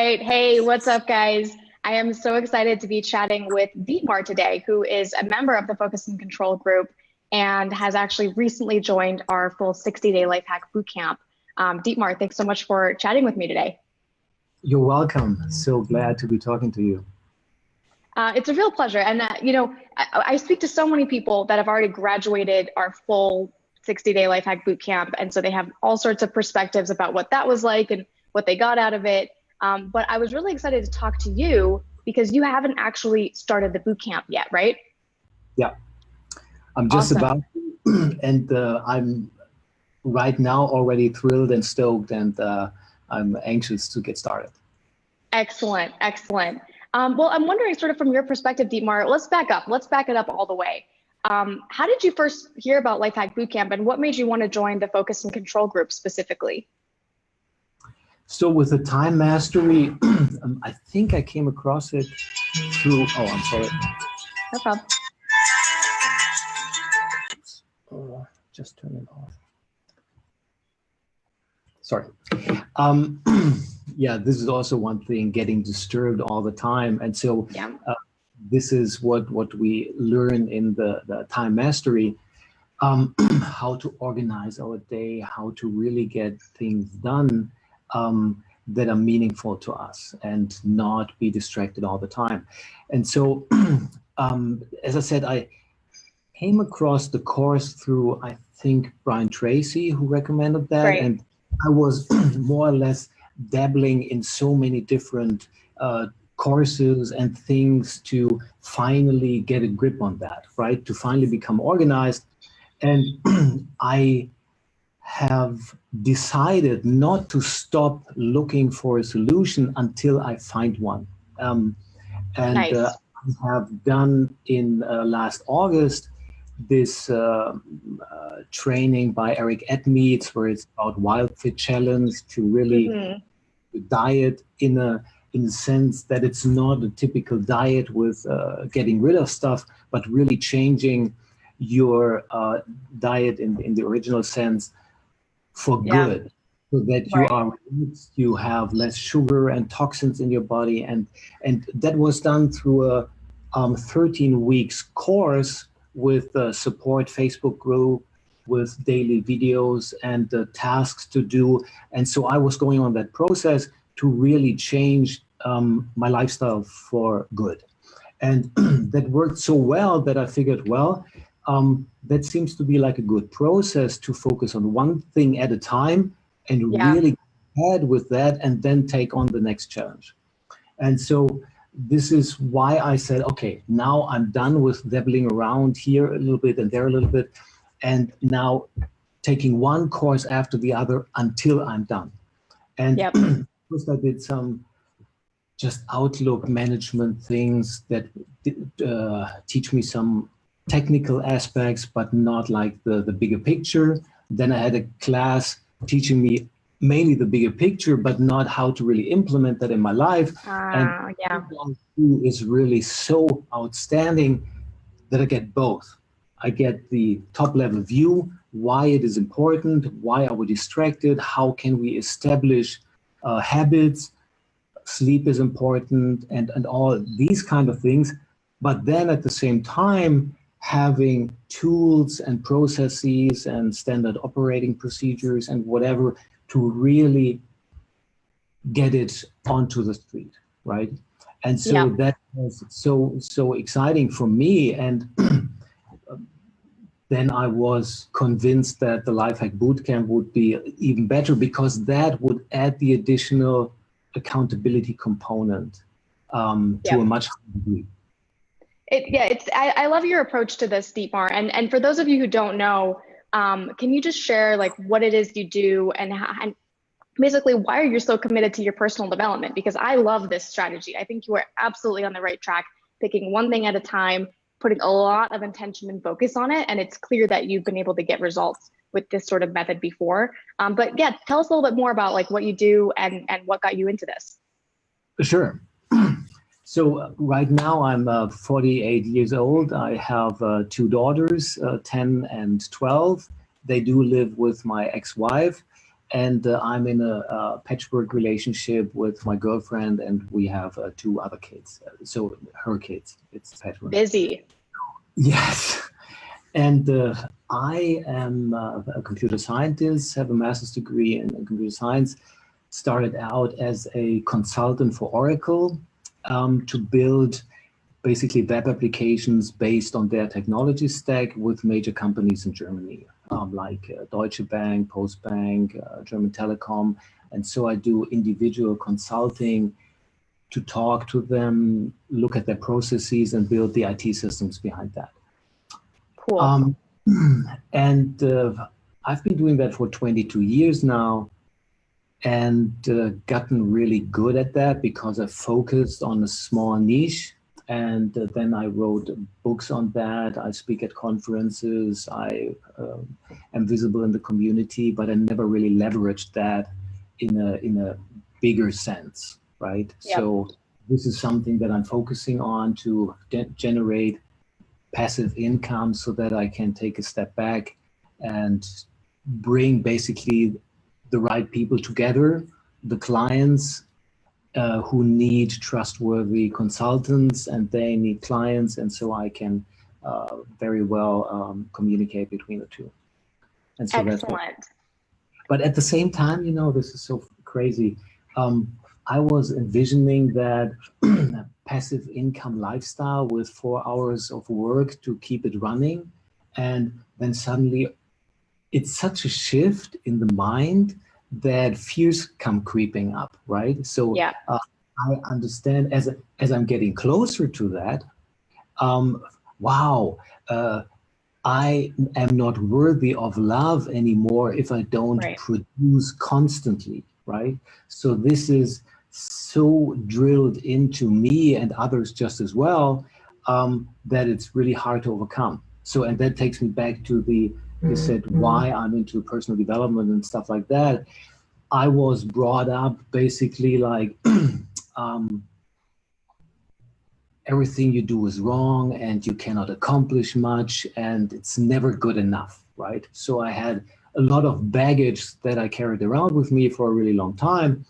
right. Hey, what's up, guys? I am so excited to be chatting with Dietmar today, who is a member of the Focus and Control group and has actually recently joined our full 60-day Life Hack Bootcamp. Dietmar, thanks so much for chatting with me today. You're welcome. So glad to be talking to you. It's a real pleasure. And, I speak to so many people that have already graduated our full 60-day Life Hack Bootcamp. And so they have all sorts of perspectives about what that was like and what they got out of it. But I was really excited to talk to you because you haven't actually started the bootcamp yet, right? Yeah, I'm just Awesome. about to, and I'm right now already thrilled and stoked, and I'm anxious to get started. Excellent, excellent. Well, I'm wondering sort of from your perspective, Dietmar, let's back up. Let's back it up all the way. How did you first hear about Life Hack Bootcamp and what made you want to join the Focus and Control group specifically? So with the time mastery, I think I came across it through, oh, I'm sorry. No problem. Oh, just turn it off. Sorry. Yeah, this is also one thing, getting disturbed all the time. And so this is what we learn in the time mastery, how to organize our day, how to really get things done that are meaningful to us and not be distracted all the time. And so, as I said, I came across the course through, I think, Brian Tracy, who recommended that. Right. And I was more or less dabbling in so many different courses and things to finally get a grip on that, right? To finally become organized. And I have decided not to stop looking for a solution until I find one. Nice. I have done in last August this training by Eric Edmeades, where it's about Wild Fit Challenge to really diet in a sense that it's not a typical diet with getting rid of stuff, but really changing your diet in the original sense for good, so that you have less sugar and toxins in your body. And that was done through a 13 weeks course with a support Facebook group, with daily videos and tasks to do. And so I was going on that process to really change my lifestyle for good. And that worked so well that I figured, well, that seems to be like a good process to focus on one thing at a time and really go ahead with that and then take on the next challenge. And so this is why I said, okay, now I'm done with dabbling around here a little bit and there a little bit, and now taking one course after the other until I'm done. And first I did some just Outlook management things that teach me some technical aspects, but not like the bigger picture. Then I had a class teaching me mainly the bigger picture, but not how to really implement that in my life. And what is really so outstanding that I get both. I get the top level view, why it is important, why are we distracted, how can we establish habits, sleep is important, and all these kind of things. But then at the same time, having tools and processes and standard operating procedures and whatever to really get it onto the street, right? And so that was so exciting for me. And then I was convinced that the Lifehack Bootcamp would be even better because that would add the additional accountability component to a much higher degree. I love your approach to this, Dietmar. And for those of you who don't know, can you just share like what it is you do and basically why are you so committed to your personal development? Because I love this strategy. I think you are absolutely on the right track, picking one thing at a time, putting a lot of intention and focus on it. And it's clear that you've been able to get results with this sort of method before. But yeah, tell us a little bit more about like what you do and what got you into this. Sure. So right now I'm 48 years old. I have two daughters, 10 and 12. They do live with my ex-wife. And I'm in a patchwork relationship with my girlfriend, and we have 2 other kids. So her kids, it's patchwork. Busy. Yes. And I am a computer scientist, have a master's degree in computer science, started out as a consultant for Oracle to build basically web applications based on their technology stack with major companies in Germany, like Deutsche Bank, Postbank, German Telecom. And so I do individual consulting to talk to them, look at their processes, and build the IT systems behind that. Cool. And I've been doing that for 22 years now, and gotten really good at that because I focused on a small niche. And then I wrote books on that. I speak at conferences. I am visible in the community, but I never really leveraged that in a bigger sense, right? Yep. So this is something that I'm focusing on to generate passive income so that I can take a step back and bring basically the right people together, the clients who need trustworthy consultants, and they need clients, and so I can very well communicate between the two. And so Excellent. But at the same time, this is so crazy. I was envisioning that passive income lifestyle with 4 hours of work to keep it running. And then suddenly it's such a shift in the mind that fears come creeping up, right? So yeah. I understand as I'm getting closer to that, wow, I am not worthy of love anymore if I don't produce constantly, right? So this is so drilled into me and others just as well, that it's really hard to overcome. So, and that takes me back to you said why I'm into personal development and stuff like that. I was brought up basically like everything you do is wrong and you cannot accomplish much and it's never good enough, right? So I had a lot of baggage that I carried around with me for a really long time.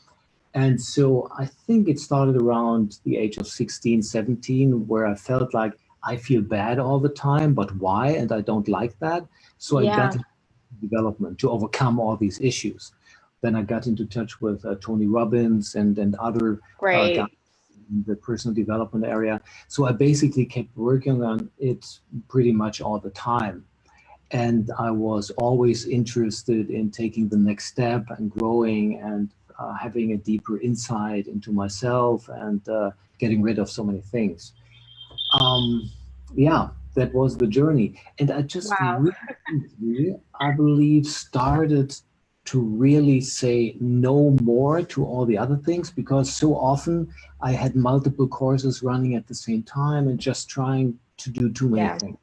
And so I think it started around the age of 16, 17, where I felt like I feel bad all the time, but why? And I don't like that. So I got into development to overcome all these issues. Then I got into touch with Tony Robbins and other guys in the personal development area. So I basically kept working on it pretty much all the time. And I was always interested in taking the next step and growing and having a deeper insight into myself and getting rid of so many things. That was the journey. And I just recently, I believe, started to really say no more to all the other things, because so often I had multiple courses running at the same time and just trying to do too many things.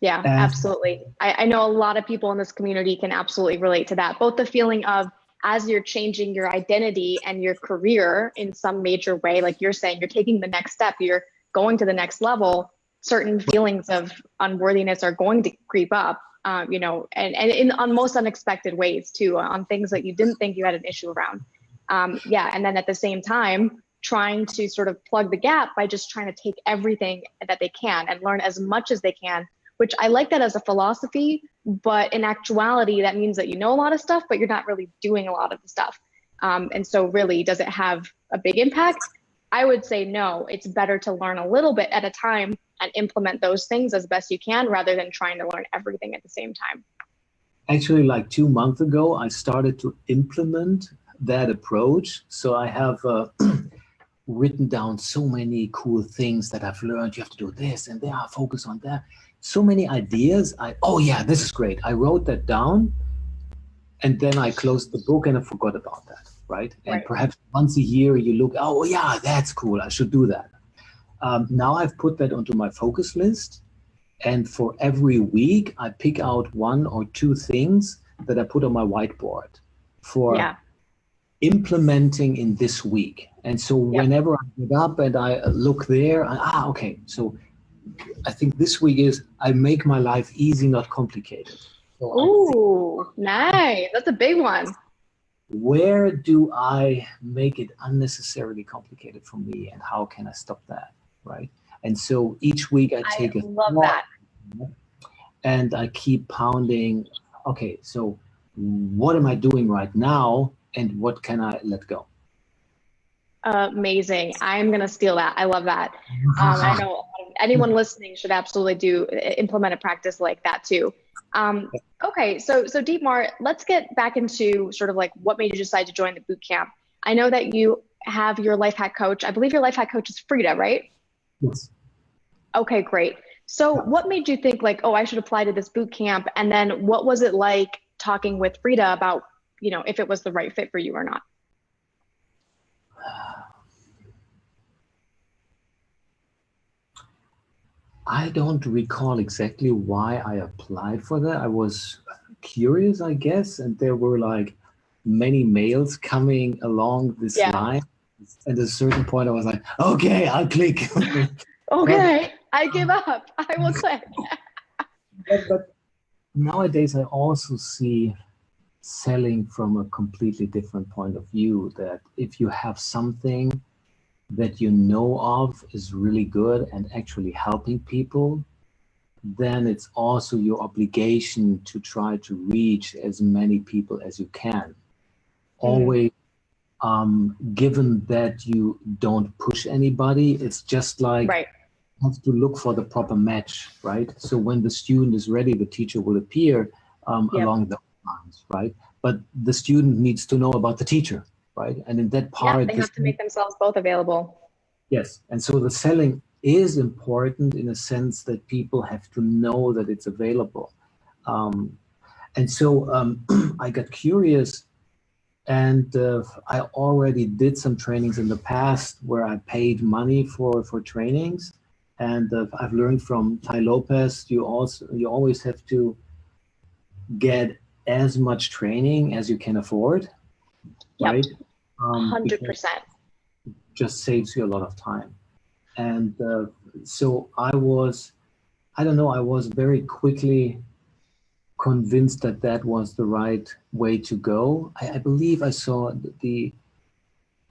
Yeah, absolutely. I know a lot of people in this community can absolutely relate to that. Both the feeling of, as you're changing your identity and your career in some major way, like you're saying, you're taking the next step, you're going to the next level, certain feelings of unworthiness are going to creep up, and on most unexpected ways too, on things that you didn't think you had an issue around. And then at the same time, trying to sort of plug the gap by just trying to take everything that they can and learn as much as they can, which I like that as a philosophy, but in actuality, that means that you know a lot of stuff, but you're not really doing a lot of the stuff. And so really, does it have a big impact? I would say no. It's better to learn a little bit at a time and implement those things as best you can, rather than trying to learn everything at the same time. Actually, like 2 months ago, I started to implement that approach. So I have written down so many cool things that I've learned. You have to do this and there, focus on that. So many ideas. This is great. I wrote that down and then I closed the book and I forgot about that, right? And perhaps once a year you look, that's cool. I should do that. Now I've put that onto my focus list. And for every week, I pick out 1 or 2 things that I put on my whiteboard for implementing in this week. And so whenever I get up and I look there, so I think this week is I make my life easy, not complicated. So I think, Ooh, nice. That's a big one. where do I make it unnecessarily complicated for me, and how can I stop that? Right. And so each week I I take a love thought that. and I keep pounding, okay, so what am I doing right now and what can I let go? Amazing. I'm gonna steal that. I love that. I know anyone listening should absolutely do implement a practice like that too. Okay, so Dietmar, let's get back into sort of like what made you decide to join the boot camp. I know that you have your life hack coach. I believe your life hack coach is Frida, right? Yes. Okay, great. So what made you think like, oh, I should apply to this boot camp? And then what was it like talking with Frida about, if it was the right fit for you or not? I don't recall exactly why I applied for that. I was curious, I guess, and there were like many mails coming along this Yeah. line. And at a certain point, I was like, okay, I'll click. but, Okay, I give up. I will quit. but nowadays, I also see selling from a completely different point of view, that if you have something that you know of is really good and actually helping people, then it's also your obligation to try to reach as many people as you can. Mm, Always, given that you don't push anybody, it's just like right. you have to look for the proper match, right? So when the student is ready, the teacher will appear Yep. along those lines, right? But the student needs to know about the teacher, right? And in that Yeah, part, they this have to make themselves both available. yes. And so the selling is important in a sense that people have to know that it's available. Um, and so I got curious, and I already did some trainings in the past where I paid money for trainings. And I've learned from Tai Lopez, you always have to get as much training as you can afford, Yep. right? Because it 100%. just saves you a lot of time. And so I don't know, I was very quickly convinced that that was the right way to go. I believe I saw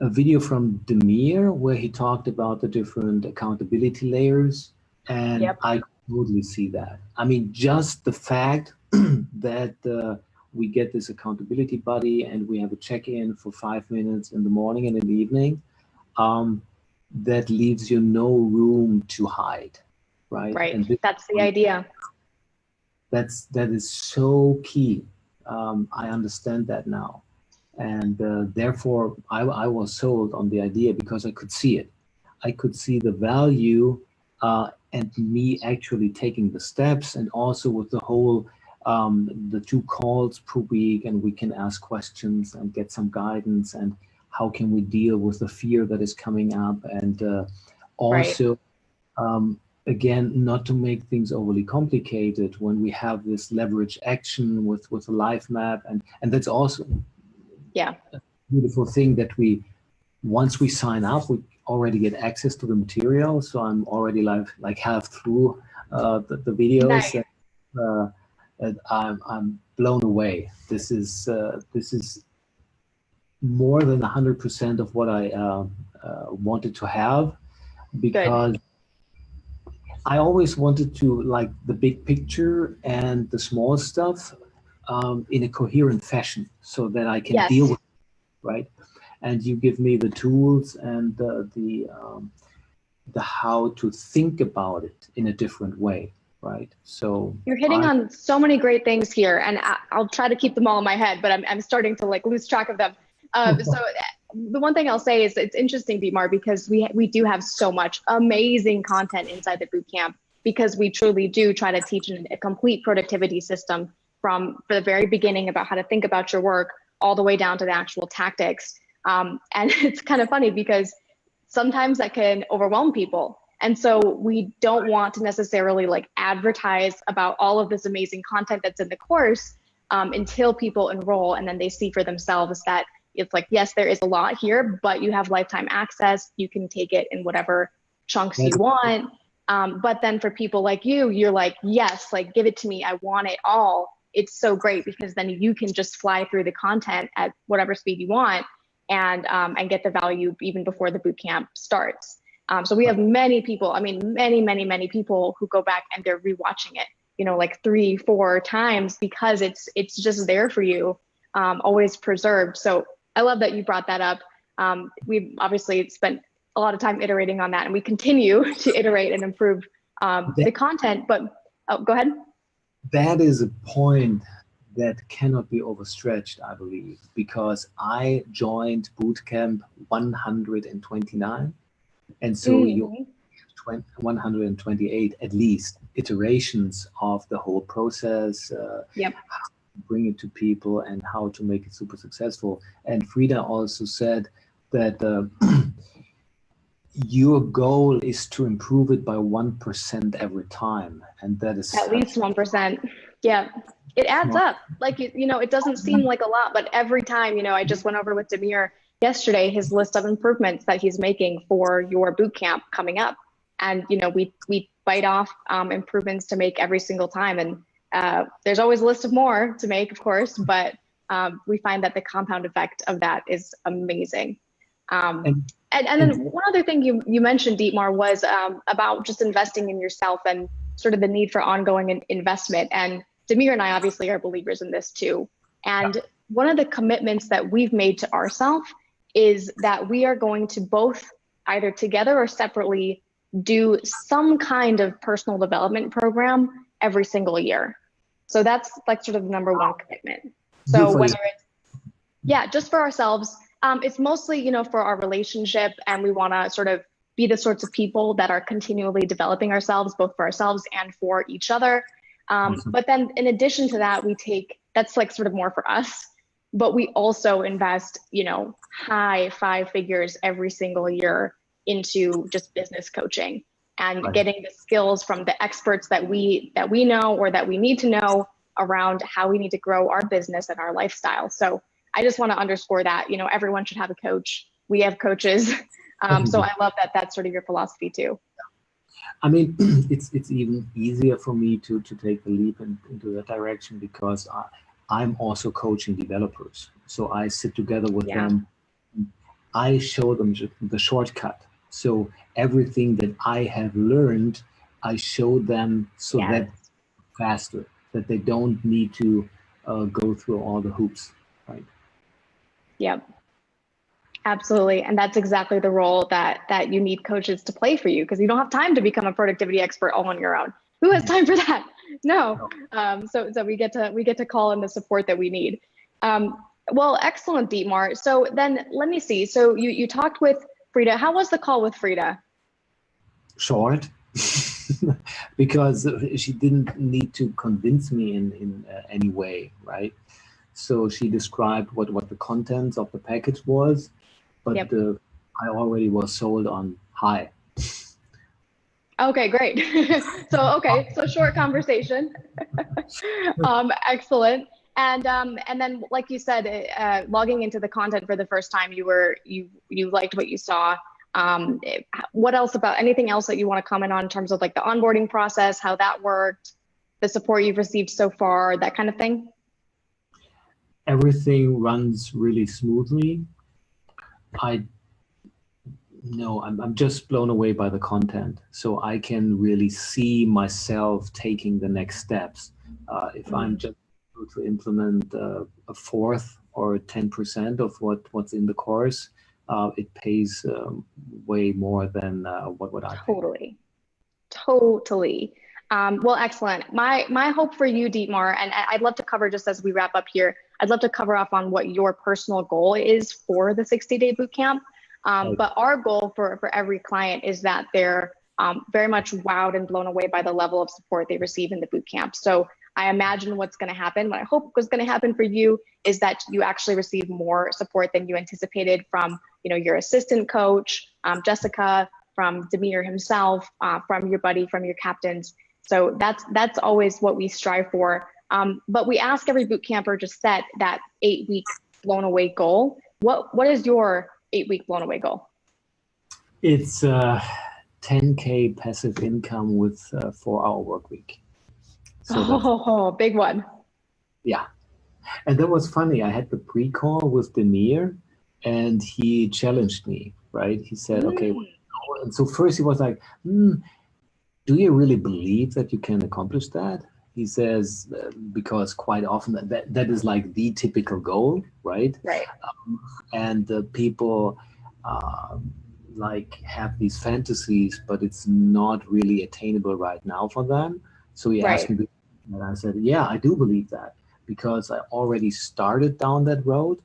a video from Demir where he talked about the different accountability layers, and Yep. I totally see that. I mean, just the fact that we get this accountability buddy and we have a check-in for 5 minutes in the morning and in the evening, um, that leaves you no room to hide, right? Right. And this, That's the idea. that is so key. I understand that now, and therefore I was sold on the idea because I could see it. I could see the value, and me actually taking the steps, and also with the whole the 2 calls per week, and we can ask questions and get some guidance, and how can we deal with the fear that is coming up, and Right. also again, not to make things overly complicated, when we have this leverage action with a life map, and that's also Yeah. a beautiful thing that we once we sign up, we already get access to the material. So I'm already like half through the videos, Nice. and I'm blown away. This is more than 100% of what I wanted to have, Good. because I always wanted to like the big picture and the small stuff in a coherent fashion so that I can deal Yes. with it, right? And you give me the tools and the how to think about it in a different way, right? So You're hitting I on so many great things here, and I'll try to keep them all in my head, but I'm starting to like lose track of them. So the one thing I'll say is it's interesting, Bmar, because we do have so much amazing content inside the boot camp, because we truly do try to teach a complete productivity system from for the very beginning about how to think about your work all the way down to the actual tactics. And it's kind of funny because sometimes that can overwhelm people. And so we don't want to necessarily like advertise about all of this amazing content that's in the course until people enroll and then they see for themselves that it's like, yes, there is a lot here, but you have lifetime access. You can take it in whatever chunks you that's want. But then for people like you, you're like, yes, like give it to me. I want it all it's so great because then you can just fly through the content at whatever speed you want and get the value even before the boot camp starts. So we have many people, I mean, many people who go back and they're rewatching it, you know, like 3-4 times because it's just there for you, always preserved. So I love that you brought that up. We've obviously spent a lot of time iterating on that, and we continue to iterate and improve the content, but go ahead. That is a point that cannot be overstretched, I believe, because I joined Bootcamp 129. And so you 128 at least iterations of the whole process, Yep. how to bring it to people and how to make it super successful. And Frida also said that your goal is to improve it by 1% every time. And that is at least 1%. Yeah. It adds up. Like, you know, it doesn't seem like a lot, but every time, you know, I just went over with Dietmar yesterday, his list of improvements that he's making for your boot camp coming up. And, you know, we bite off improvements to make every single time. And there's always a list of more to make, of course, but we find that the compound effect of that is amazing. And then one other thing you mentioned, Dietmar, was about just investing in yourself and sort of the need for ongoing investment. And Dietmar and I obviously are believers in this too. And one of the commitments that we've made to ourselves is that we are going to both either together or separately do some kind of personal development program every single year. So that's like sort of the number one commitment. So whether it's, just for ourselves, it's mostly, you know, for our relationship, and we want to sort of be the sorts of people that are continually developing ourselves, both for ourselves and for each other. But then in addition to that, that's like sort of more for us, but we also invest, you know, high 5 figures every single year into just business coaching and getting the skills from the experts that we know or that we need to know around how we need to grow our business and our lifestyle. So I just want to underscore that, you know, everyone should have a coach. We have coaches. So I love that that's sort of your philosophy too. I mean, it's even easier for me to take the leap into that direction because I'm also coaching developers. So I sit together with them. I show them the shortcut. So everything that I have learned, I show them so that faster, that they don't need to go through all the hoops, right? Yep. Absolutely. And that's exactly the role that you need coaches to play for you, because you don't have time to become a productivity expert all on your own. Who has time for that? No. So we get to call in the support that we need. Well, excellent, Dietmar. So then let me see. So you talked with Frida. How was the call with Frida? Short, because she didn't need to convince me in any way, right? So she described what the contents of the package was, but I already was sold on high. Okay, great. So short conversation. Excellent. And then, like you said, logging into the content for the first time, you liked what you saw. What else anything else that you want to comment on in terms of like the onboarding process, how that worked, the support you've received so far, that kind of thing? Everything runs really smoothly. I'm just blown away by the content. So I can really see myself taking the next steps. If I'm just able to implement a fourth or 10% of what's in the course, it pays way more than what I pay. Totally. Well, excellent. My hope for you, Dietmar, and I'd love to cover, just as we wrap up here, I'd love to cover off on what your personal goal is for the 60-day bootcamp. But our goal for every client is that they're very much wowed and blown away by the level of support they receive in the bootcamp. So I imagine what's going to happen, what I hope was going to happen for you, is that you actually receive more support than you anticipated from, you know, your assistant coach, Jessica, from Dietmar himself, from your buddy, from your captains. So that's always what we strive for. But we ask every boot camper to set that 8-week blown away goal. What is your 8-week blown away goal? It's 10K passive income with 4-hour work week. So big one. Yeah. And that was funny. I had the pre-call with Demir and he challenged me, right? He said, okay, Mm, and so first he was like, do you really believe that you can accomplish that? He says, because quite often that is like the typical goal, right? right, And people uh, like have these fantasies, but it's not really attainable right now for them. So he asked right. me, and I said, yeah, I do believe that because I already started down that road.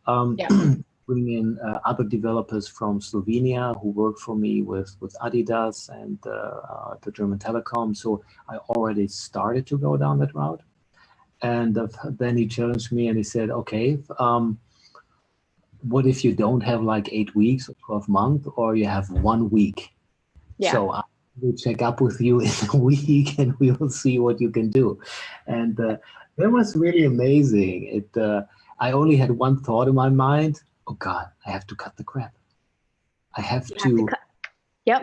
Um, Yeah. bring in other developers from Slovenia who work for me with Adidas and the German Telecom. So I already started to go down that route. And then he challenged me and he said, okay, what if you don't have like 8 weeks or 12 months, or you have 1 week? Yeah. So I will check up with you in a week and we will see what you can do. And that was really amazing. I only had one thought in my mind. Oh God, I have to cut the crap. I have You have to to, cut. Yep.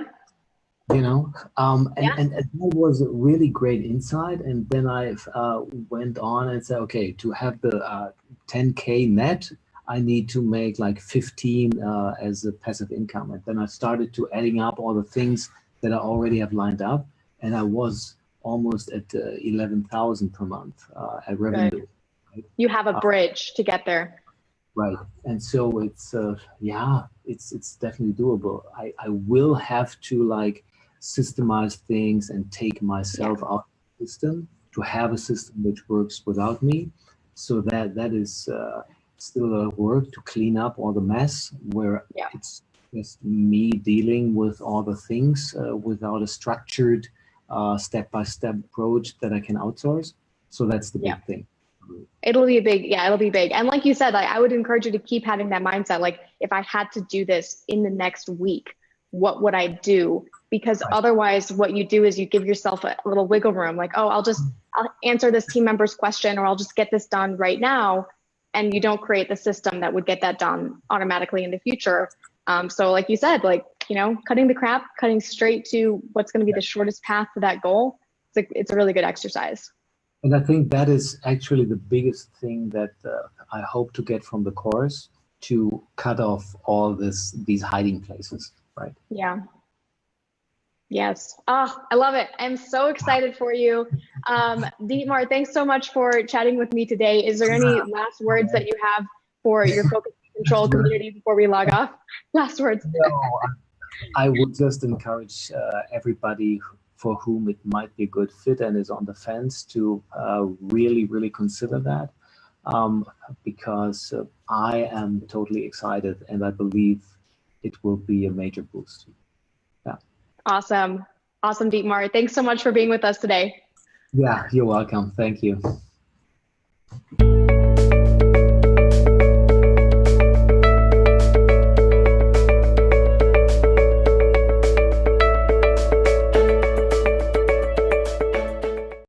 and, Yeah. and that was a really great insight. And then I went on and said, okay, to have the 10K net, I need to make like 15 as a passive income. And then I started to adding up all the things that I already have lined up. And I was almost at 11,000 per month at Good. revenue. Right? You have a bridge to get there. Right. And so yeah, it's definitely doable. I will have to like systemize things and take Yeah. myself out of the system to have a system which works without me. So that is still a work to clean up all the mess where Yeah. it's just me dealing with all the things without a structured step-by-step approach that I can outsource. So that's the Yeah. big thing. It'll be big. Yeah, it'll be big. And like you said, like I would encourage you to keep having that mindset. Like if I had to do this in the next week, what would I do? Because Right. otherwise what you do is you give yourself a little wiggle room, like, oh, I'll answer this team member's question, or I'll just get this done right now. And you don't create the system that would get that done automatically in the future. So like you said, like, cutting the crap, cutting straight to what's going to be the shortest path to that goal. It's a really good exercise. And I think that is actually the biggest thing that I hope to get from the course to cut off all these hiding places, right? Yeah. Yes. Oh, I love it. I'm so excited for you. Dietmar, thanks so much for chatting with me today. Is there any last words that you have for your focus and control community before we log off? Last words. No, I would just encourage everybody for whom it might be a good fit and is on the fence to really, really consider that um, because I am totally excited and I believe it will be a major boost. Yeah. Awesome. Awesome, Dietmar. Thanks so much for being with us today. Yeah, you're welcome. Thank you.